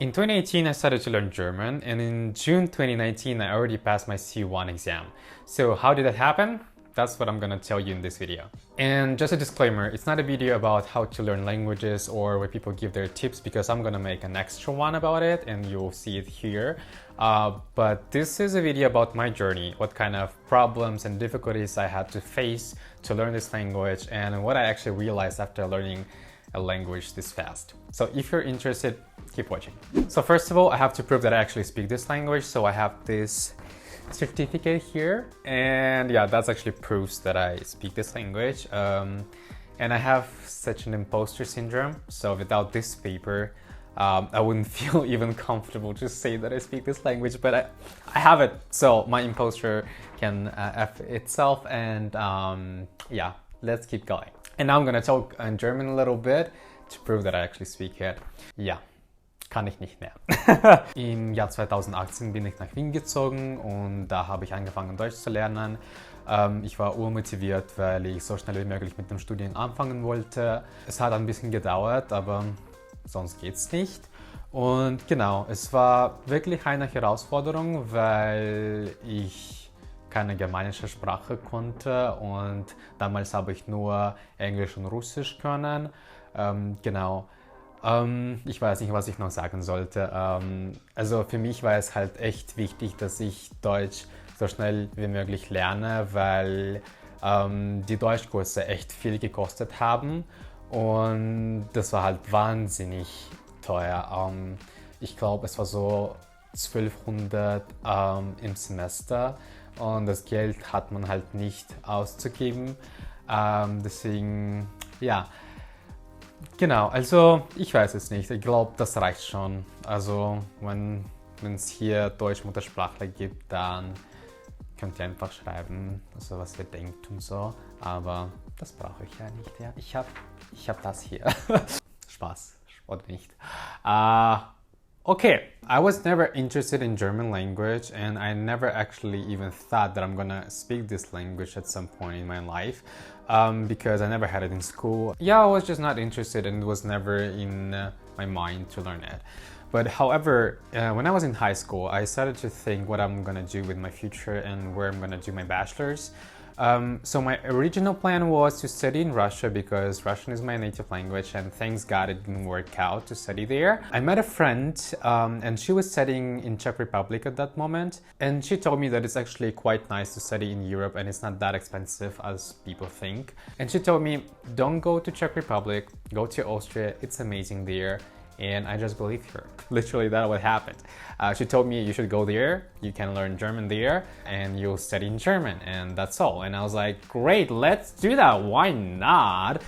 In 2018, I started to learn German, and in June 2019, I already passed my C1 exam. So how did that happen? That's what I'm gonna tell you in this video. And just a disclaimer, it's not a video about how to learn languages or where people give their tips, because I'm gonna make an extra one about it and you'll see it here. But this is a video about my journey, what kind of problems and difficulties I had to face to learn this language, and what I actually realized after learning a language this fast. So if you're interested, keep watching. So first of all, I have to prove that I actually speak this language. So I have this certificate here, and yeah, that's actually proves that I speak this language. And I have such an imposter syndrome. So without this paper, I wouldn't feel even comfortable to say that I speak this language, but I have it. So my imposter can F itself, and yeah, let's keep going. And now I'm gonna talk in German a little bit to prove that I actually speak it. Ja, kann ich nicht mehr. Im Jahr 2018 bin ich nach Wien gezogen und da habe ich angefangen Deutsch zu lernen. Ich war urmotiviert, weil ich so schnell wie möglich mit dem Studium anfangen wollte. Es hat ein bisschen gedauert, aber sonst geht's nicht. Und genau, es war wirklich eine Herausforderung, weil ich keine germanische Sprache konnte und damals habe ich nur Englisch und Russisch können. Genau. Ich weiß nicht, was ich noch sagen sollte. Also für mich war es halt echt wichtig, dass ich Deutsch so schnell wie möglich lerne, weil die Deutschkurse echt viel gekostet haben und das war halt wahnsinnig teuer. Ich glaube, es war so 1200 im Semester und das Geld hat man halt nicht auszugeben. Deswegen, ja. Genau, also ich weiß es nicht. Ich glaube, das reicht schon. Also wenn es hier Deutsch-Muttersprachler gibt, dann könnt ihr einfach schreiben, also was ihr denkt und so. Aber das brauche ich ja nicht. Ja. Ich hab das hier. Spaß, oder nicht. Okay, I was never interested in German language, and I never actually even thought that I'm gonna speak this language at some point in my life, because I never had it in school. Yeah, I was just not interested, and it was never in my mind to learn it. But however, when I was in high school, I started to think what I'm gonna do with my future and where I'm gonna do my bachelor's. So my original plan was to study in Russia because Russian is my native language, and thanks God it didn't work out to study there. I met a friend and she was studying in Czech Republic at that moment, and she told me that it's actually quite nice to study in Europe and it's not that expensive as people think. And she told me, don't go to Czech Republic, go to Austria, it's amazing there. And I just believed her. Literally, that's what happened. She told me you should go there, you can learn German there, and you'll study in German, and that's all. And I was like, great, let's do that, why not?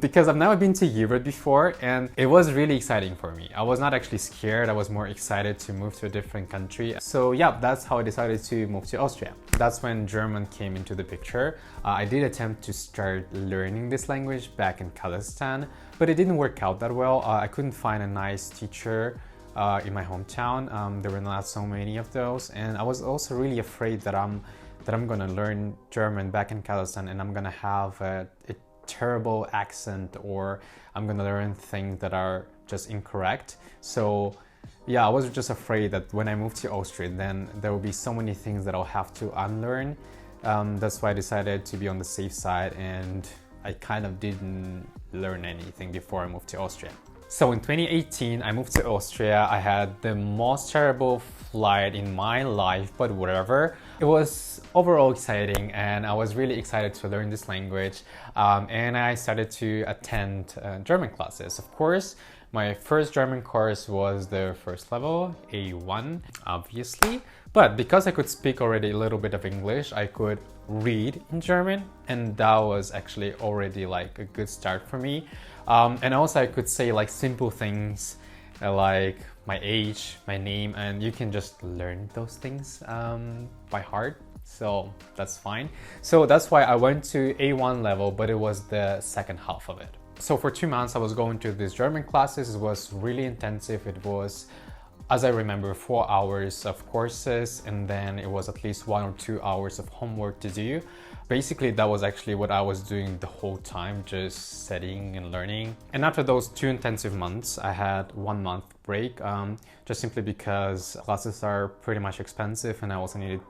Because I've never been to Europe before, and it was really exciting for me. I was not actually scared, I was more excited to move to a different country. So yeah, that's how I decided to move to Austria. That's when German came into the picture. I did attempt to start learning this language back in Kazakhstan, but it didn't work out that well. I couldn't find a nice teacher in my hometown. There were not so many of those, and I was also really afraid that I'm gonna learn German back in Kazakhstan and I'm gonna have a terrible accent, or I'm gonna learn things that are just incorrect. So yeah, I was just afraid that when I moved to Austria, then there will be so many things that I'll have to unlearn. That's why I decided to be on the safe side, and I kind of didn't learn anything before I moved to Austria. So in 2018, I moved to Austria. I had the most terrible flight in my life, but whatever. It was overall exciting, and I was really excited to learn this language. And I started to attend German classes. Of course, my first German course was the first level, A1, obviously. But because I could speak already a little bit of English, I could read in German, and that was actually already like a good start for me. And also I could say like simple things like my age, my name, and you can just learn those things by heart. So that's fine. So that's why I went to A1 level, but it was the second half of it. So for 2 months I was going to these German classes. It was really intensive. It was as I remember, 4 hours of courses, and then it was at least 1 or 2 hours of homework to do. Basically, that was actually what I was doing the whole time, just studying and learning. And after those 2 intensive months, I had 1 month break, just simply because classes are pretty much expensive and I also needed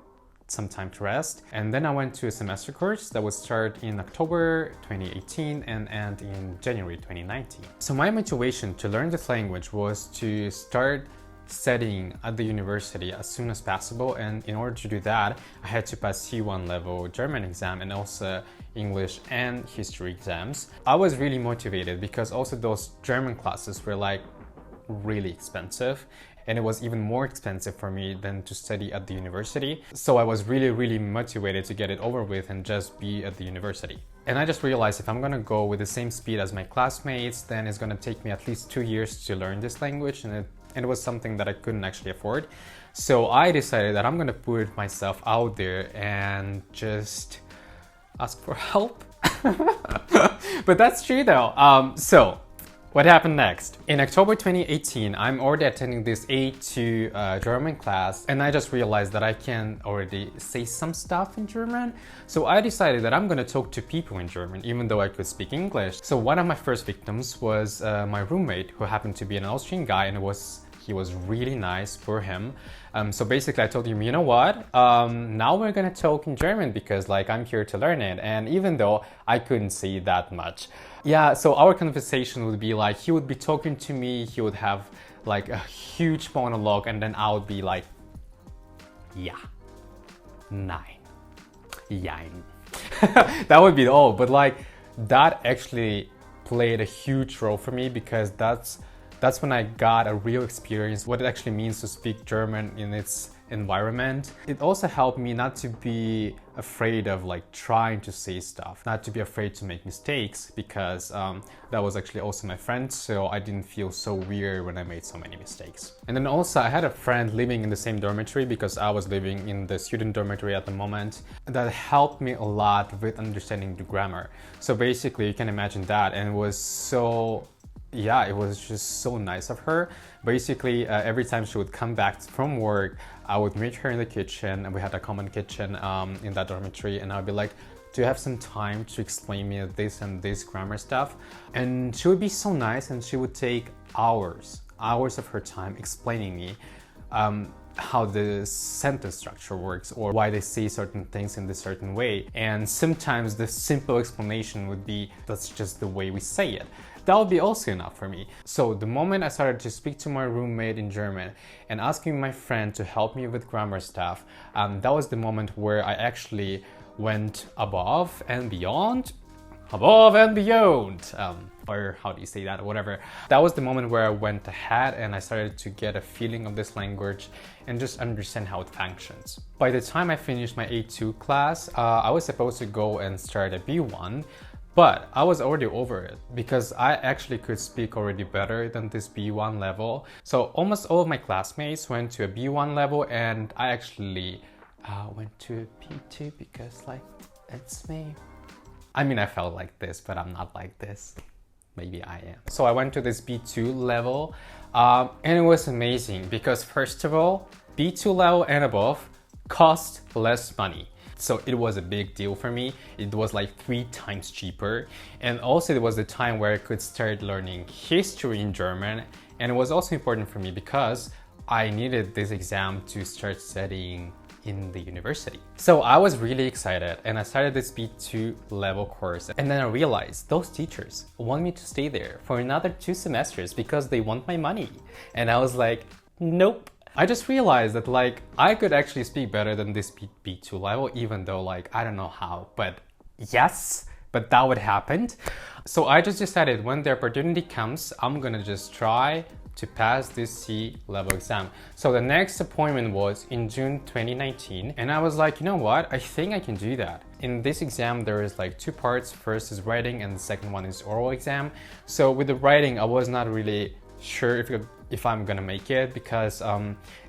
some time to rest. And then I went to a semester course that would start in October 2018 and end in January 2019. So my motivation to learn this language was to start studying at the university as soon as possible, and in order to do that I had to pass C1 level German exam and also English and history exams. I was really motivated because also those German classes were like really expensive, and it was even more expensive for me than to study at the university. So I was really motivated to get it over with and just be at the university. And I just realized if I'm gonna go with the same speed as my classmates, then it's gonna take me at least 2 years to learn this language, and it was something that I couldn't actually afford. So I decided that I'm gonna put myself out there and just ask for help. But that's true though. So what happened next? In October 2018, I'm already attending this A2 German class, and I just realized that I can already say some stuff in German. So I decided that I'm gonna talk to people in German, even though I could speak English. So one of my first victims was my roommate, who happened to be an Austrian guy, and he was really nice for him. So basically I told him, you know what, now we're gonna talk in German because like I'm here to learn it. And even though I couldn't say that much. Yeah, so our conversation would be like, he would be talking to me, he would have like a huge monologue, and then I would be like, yeah, nein, jein. That would be all, but like that actually played a huge role for me because that's when I got a real experience what it actually means to speak German in its environment. It also helped me not to be afraid of like trying to say stuff, not to be afraid to make mistakes, because that was actually also my friend, so I didn't feel so weird when I made so many mistakes. And then also I had a friend living in the same dormitory because I was living in the student dormitory at the moment. That helped me a lot with understanding the grammar. So basically you can imagine that, and it was so, yeah, it was just so nice of her. Basically, every time she would come back from work, I would meet her in the kitchen, and we had a common kitchen in that dormitory, and I'd be like, do you have some time to explain me this and this grammar stuff? And she would be so nice, and she would take hours of her time explaining me how the sentence structure works or why they say certain things in this certain way. And sometimes the simple explanation would be, that's just the way we say it. That would be also enough for me. So the moment I started to speak to my roommate in German and asking my friend to help me with grammar stuff, that was the moment where I actually went above and beyond. Above and beyond, or how do you say that, whatever. That was the moment where I went ahead and I started to get a feeling of this language and just understand how it functions. By the time I finished my A2 class, I was supposed to go and start a B1, but I was already over it because I actually could speak already better than this B1 level. So almost all of my classmates went to a B1 level, and I actually went to a B2 because like, it's me. I mean, I felt like this, but I'm not like this. Maybe I am. So I went to this B2 level, and it was amazing because first of all, B2 level and above cost less money. So it was a big deal for me. It was like 3 times cheaper. And also it was the time where I could start learning history in German. And it was also important for me because I needed this exam to start studying in the university. So I was really excited, and I started this B2 level course, and then I realized those teachers want me to stay there for another 2 semesters because they want my money. And I was like, nope. I just realized that like I could actually speak better than this B2 level, even though like I don't know how, but yes, but that would happen. So I just decided when the opportunity comes, I'm gonna just try to pass this C level exam. So the next appointment was in June 2019, and I was like, you know what, I think I can do that. In this exam there is like 2 parts. First is writing and the second one is oral exam. So with the writing I was not really sure if if I'm gonna make it, because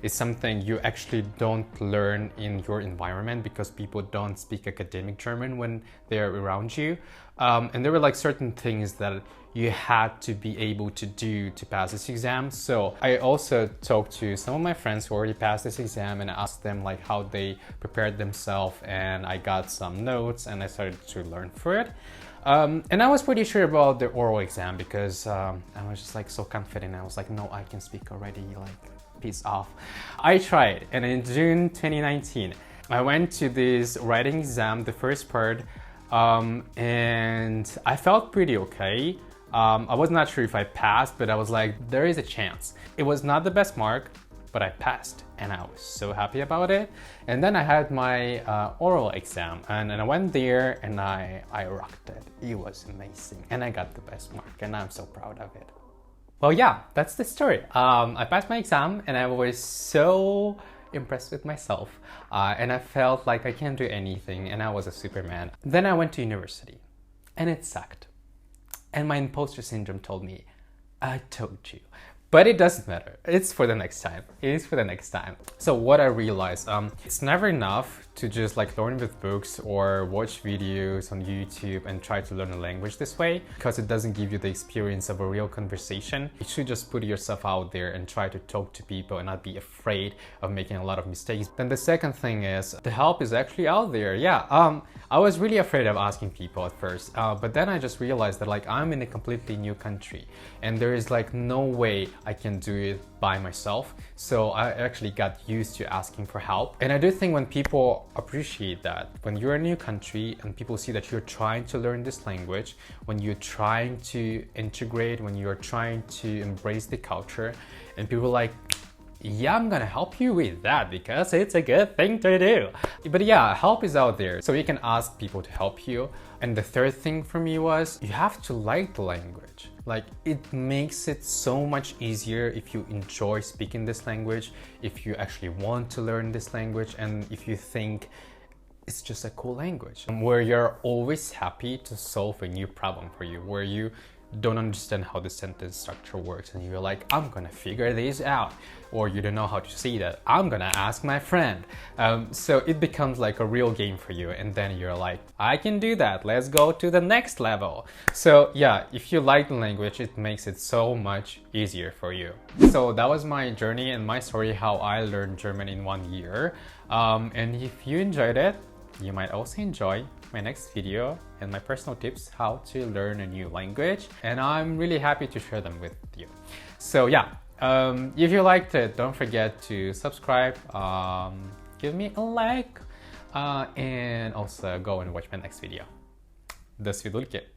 it's something you actually don't learn in your environment, because people don't speak academic German when they're around you. And there were like certain things that you had to be able to do to pass this exam. So I also talked to some of my friends who already passed this exam and asked them like how they prepared themselves, and I got some notes and I started to learn for it. And I was pretty sure about the oral exam, because I was just like so confident. I was like, no, I can speak already, like peace off. I tried, and in June 2019, I went to this writing exam, the first part, and I felt pretty okay. I was not sure if I passed, but I was like, there is a chance. It was not the best mark, but I passed, and I was so happy about it. And then I had my oral exam, and I went there and I rocked it. It was amazing, and I got the best mark, and I'm so proud of it. Well, yeah, that's the story. I passed my exam, and I was so impressed with myself, and I felt like I can do anything, and I was a Superman. Then I went to university, and it sucked. And my imposter syndrome told me, I told you. But it doesn't matter. It's for the next time. It is for the next time. So what I realized, it's never enough to just like learn with books or watch videos on YouTube and try to learn a language this way, because it doesn't give you the experience of a real conversation. You should just put yourself out there and try to talk to people and not be afraid of making a lot of mistakes. Then the second thing is the help is actually out there. Yeah, I was really afraid of asking people at first, but then I just realized that like I'm in a completely new country and there is like no way I can do it by myself. So I actually got used to asking for help. And I do think when people appreciate that, when you're in a new country and people see that you're trying to learn this language, when you're trying to integrate, when you're trying to embrace the culture, and people are like, yeah, I'm gonna help you with that because it's a good thing to do. But yeah, help is out there, so you can ask people to help you. And the third thing for me was you have to like the language. Like, it makes it so much easier if you enjoy speaking this language, if you actually want to learn this language, and if you think it's just a cool language where you're always happy to solve a new problem for you, where you don't understand how the sentence structure works and you're like, I'm gonna figure this out, or you don't know how to say that, I'm gonna ask my friend. So it becomes like a real game for you, and then you're like, I can do that, let's go to the next level. So yeah, if you like the language, it makes it so much easier for you. So that was my journey and my story, how I learned German in 1 year. And if you enjoyed it, you might also enjoy my next video and my personal tips how to learn a new language, and I'm really happy to share them with you. So yeah, if you liked it, don't forget to subscribe, give me a like, and also go and watch my next video. До свидульки!